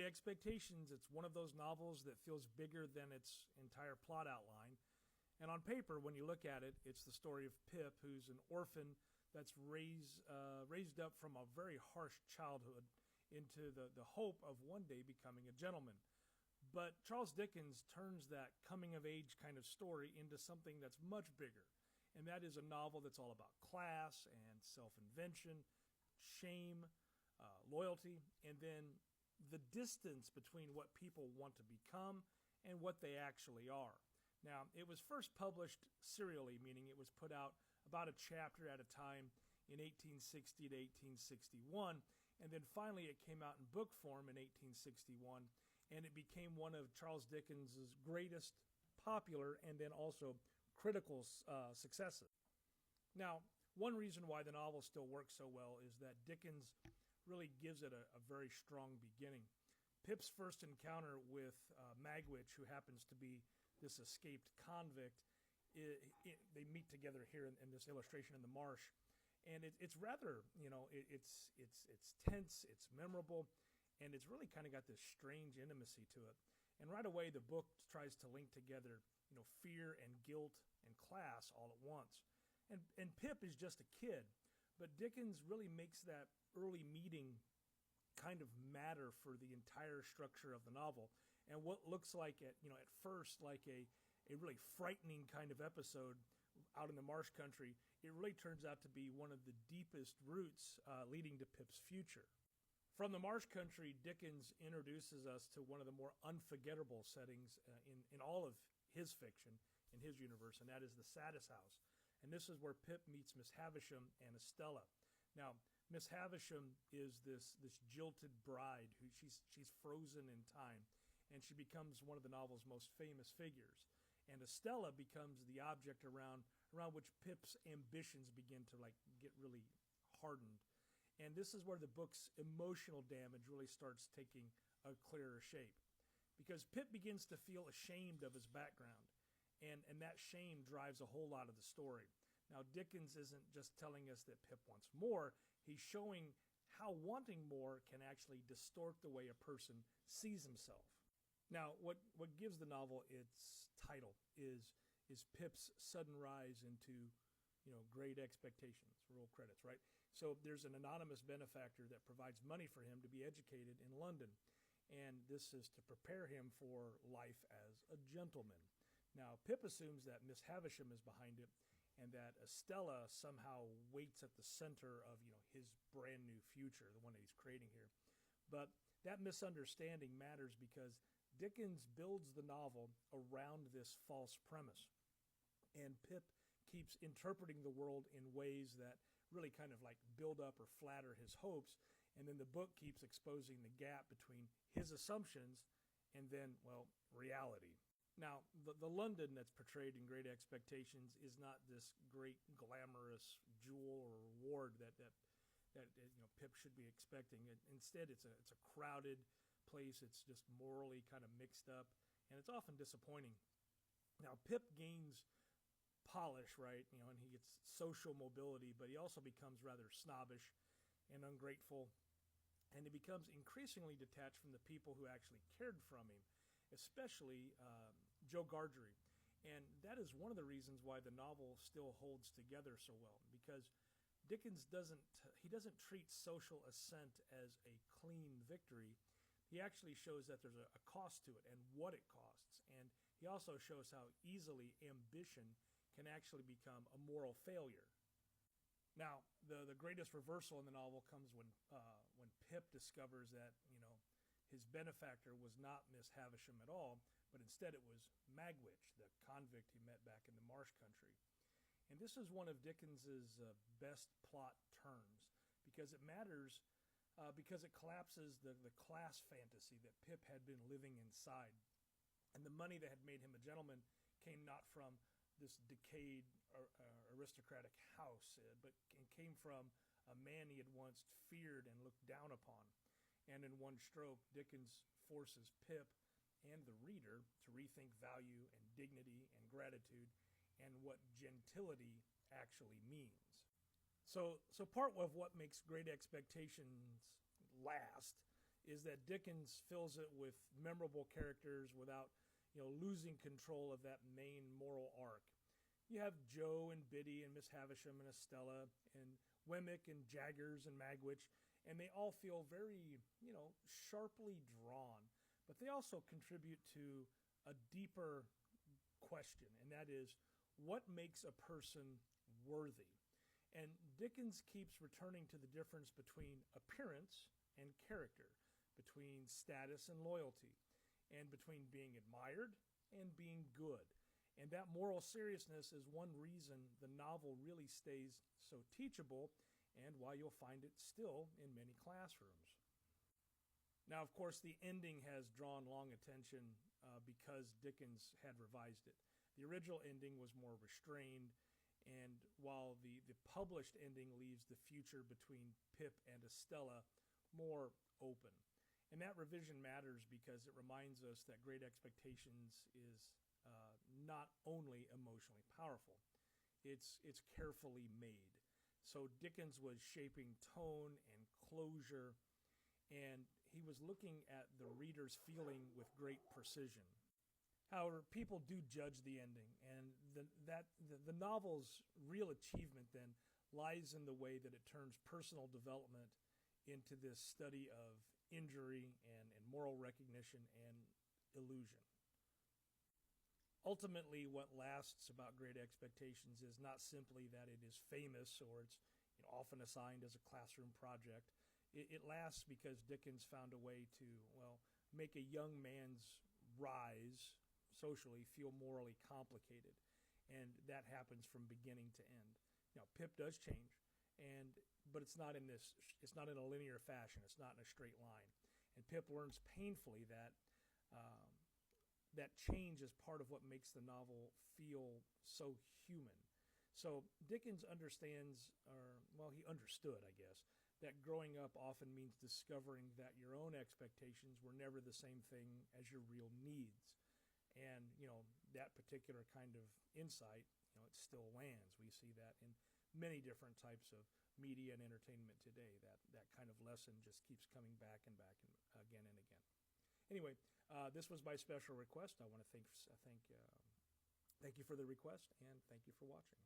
Great Expectations, it's one of those novels that feels bigger than its entire plot outline. And on paper, when you look at it, it's the story of Pip, who's an orphan that's raised up from a very harsh childhood into the hope of one day becoming a gentleman. But Charles Dickens turns that coming-of-age kind of story into something that's much bigger, and that is a novel that's all about class and self-invention, shame, loyalty, and then the distance between what people want to become and what they actually are. Now, it was first published serially, meaning it was put out about a chapter at a time in 1860 to 1861, and then finally it came out in book form in 1861, and it became one of Charles Dickens' greatest popular and then also critical successes. Now, one reason why the novel still works so well is that Dickens really gives it a very strong beginning. Pip's first encounter with Magwitch, who happens to be this escaped convict, they meet together here in this illustration in the marsh, and it's rather, it's tense, it's memorable, and it's really kind of got this strange intimacy to it. And right away, the book tries to link together, fear and guilt and class all at once. And Pip is just a kid, but Dickens really makes that early meeting kind of matter for the entire structure of the novel. And what looks like at first like a really frightening kind of episode out in the marsh country, it really turns out to be one of the deepest roots leading to Pip's future. From the marsh country, Dickens introduces us to one of the more unforgettable settings in all of his fiction, in his universe, and that is the Saddest House. And this is where Pip meets Miss Havisham and Estella. Now, Miss Havisham is this jilted bride who she's frozen in time, and she becomes one of the novel's most famous figures. And Estella becomes the object around which Pip's ambitions begin to get really hardened. And this is where the book's emotional damage really starts taking a clearer shape. Because Pip begins to feel ashamed of his background, and that shame drives a whole lot of the story. Now, Dickens isn't just telling us that Pip wants more, he's showing how wanting more can actually distort the way a person sees himself. Now, what gives the novel its title is Pip's sudden rise into Great Expectations, roll credits, right? So there's an anonymous benefactor that provides money for him to be educated in London, and this is to prepare him for life as a gentleman. Now, Pip assumes that Miss Havisham is behind it, and that Estella somehow waits at the center of his brand new future, the one that he's creating here. But that misunderstanding matters because Dickens builds the novel around this false premise, and Pip keeps interpreting the world in ways that really kind of build up or flatter his hopes, and then the book keeps exposing the gap between his assumptions and then, reality. Now, the London that's portrayed in Great Expectations is not this great glamorous jewel or reward that Pip should be expecting. Instead, it's a crowded place. It's just morally kind of mixed up, and it's often disappointing. Now, Pip gains polish, right? And he gets social mobility, but he also becomes rather snobbish and ungrateful, and he becomes increasingly detached from the people who actually cared for him, especially Joe Gargery. And that is one of the reasons why the novel still holds together so well, because Dickens doesn't treat social ascent as a clean victory. He actually shows that there's a cost to it and what it costs. And he also shows how easily ambition can actually become a moral failure. Now, the greatest reversal in the novel comes when Pip discovers that, his benefactor was not Miss Havisham at all, but instead it was Magwitch, the convict he met back in the marsh country. And this is one of Dickens's best plot turns, because it matters because it collapses the class fantasy that Pip had been living inside. And the money that had made him a gentleman came not from this decayed aristocratic house, but came from a man he had once feared and looked down upon. And in one stroke, Dickens forces Pip and the reader to rethink value and dignity and gratitude and what gentility actually means. So part of what makes Great Expectations last is that Dickens fills it with memorable characters without, losing control of that main moral arc. You have Joe and Biddy and Miss Havisham and Estella and Wemmick and Jaggers and Magwitch, and they all feel very, sharply drawn. But they also contribute to a deeper question, and that is, what makes a person worthy? And Dickens keeps returning to the difference between appearance and character, between status and loyalty, and between being admired and being good. And that moral seriousness is one reason the novel really stays so teachable and why you'll find it still in many classrooms. Now, of course, the ending has drawn long attention because Dickens had revised it. The original ending was more restrained, and while the published ending leaves the future between Pip and Estella more open. And that revision matters because it reminds us that Great Expectations is not only emotionally powerful, it's carefully made. So Dickens was shaping tone and closure, and he was looking at the reader's feeling with great precision. However, people do judge the ending, and the novel's real achievement then lies in the way that it turns personal development into this study of injury and moral recognition and illusion. Ultimately, what lasts about Great Expectations is not simply that it is famous or it's often assigned as a classroom project. It lasts because Dickens found a way to, make a young man's rise socially feel morally complicated, and that happens from beginning to end. Pip does change, but it's not in a linear fashion. It's not in a straight line, and Pip learns painfully that that change is part of what makes the novel feel so human. So Dickens understands, he understood, I guess, that growing up often means discovering that your own expectations were never the same thing as your real needs. And, that particular kind of insight, it still lands. We see that in many different types of media and entertainment today. That kind of lesson just keeps coming back and back and again and again. Anyway, this was my special request. I want to thank you for the request, and thank you for watching.